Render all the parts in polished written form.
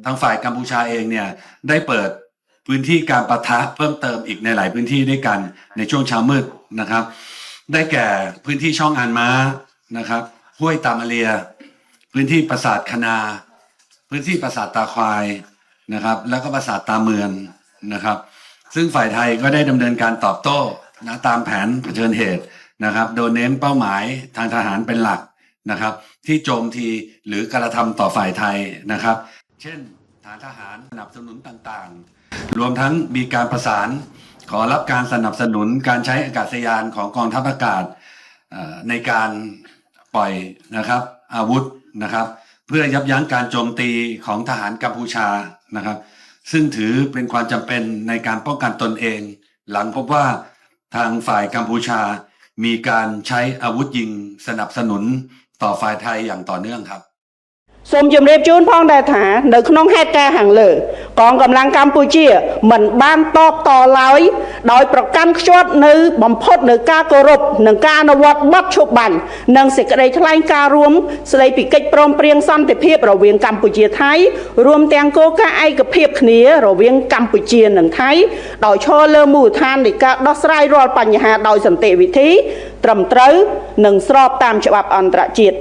ทางฝ่ายกัมพูชาเองเนี่ยได้เปิดพื้นที่การปะทะเพิ่มเติมอีกในหลายพื้นที่ด้วยกันในช่วงเช้ามืดนะครับได้แก่พื้นที่ช่องอานม้านะครับห้วยตามะเลียพื้นที่ปราสาทคณาพื้นที่ปราสาทตาควายนะครับแล้วก็ปราสาทตาเมืองนะครับซึ่งฝ่ายไทยก็ได้ดำเนินการตอบโต้นะตามแผนเผชิญเหตุนะครับโดยเน้นเป้าหมายทางทหารเป็นหลักนะครับที่โจมตีหรือกระทำต่อฝ่ายไทยนะครับเช่นฐานทหารสนับสนุนต่างๆรวมทั้งมีการประสานขอรับการสนับสนุนการใช้อากาศยานของกองทัพอากาศในการปล่อยนะครับอาวุธนะครับเพื่อยับยั้งการโจมตีของทหารกัมพูชานะครับซึ่งถือเป็นความจำเป็นในการป้องกันตนเองหลังพบว่าทางฝ่ายกัมพูชามีการใช้อาวุธยิงสนับสนุนต่อฝ่ายไทยอย่างต่อเนื่องครับសូមជម្រាបជូនផងដែរថានៅក្នុងហេតុការណ៍ខាងលើកងកម្លាំងកម្ពុជាមិនបានតបតឡើយដោយប្រកាន់ខ្ជាប់នៅបំផុតនៅការគោរពនិងការអនុវត្តបទឈប់បាញ់និងសេចក្តីថ្លែងការណ៍រួមស្តីពីកិច្ចព្រមព្រៀងសន្តិភាពរវាងកម្ពុជាថៃរួមទាំងគោលការណ៍ឯកភាពគ្នារវាងកម្ពុជានិងថៃដោយឈរលើមូលដ្ឋាននៃការដោះស្រាយរាល់បញ្ហាដោយសន្តិវិធីត្រឹមត្រូវនិងស្របតាមច្បាប់អន្តរជាតិ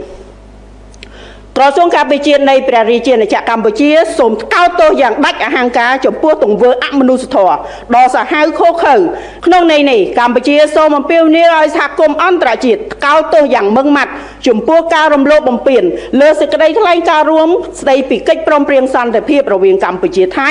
ក្រសួងការពារជាតិនៃព្រះរាជាណាចក្រកម្ពុជាសូមថ្កោលទោសយ៉ាងដាច់អហង្ការចំពោះទង្វើអមនុស្សធម៌ដ៏សាហាវឃោរឃៅក្នុងន័យនេះកម្ពុជាសូមអំពាវនាវឲ្យសហគមន៍អន្តរជាតិថ្កោលទោសយ៉ាងម៉ឺងម៉ាត់ចំពោះការរំលោភបំពានលើសេចក្តីថ្លែងការណ៍រួមស្តីពីកិច្ចព្រមព្រៀងសន្តិភាពរវាងកម្ពុជាថៃ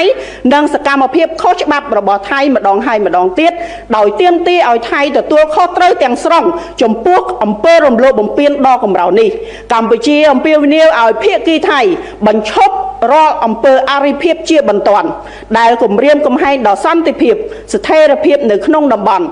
និងសកម្មភាពខុសច្បាប់របស់ថៃម្ដងហើយម្ដងទៀតដោយទាមទារឲ្យថៃទទួលខុសត្រូវទាំងស្រុងចំពោះអំពើរំលោភបំពានដ៏កម្រនេះកម្ពុជាអំពាវនាវឲ្យភាគីថៃបញ្ឈប់រាល់អំពើអរិភាពជាបន្ទាន់ដែលគំរាមកំហែងដល់សន្តិភាពស្ថិរភាពនៅក្នុងតំបន់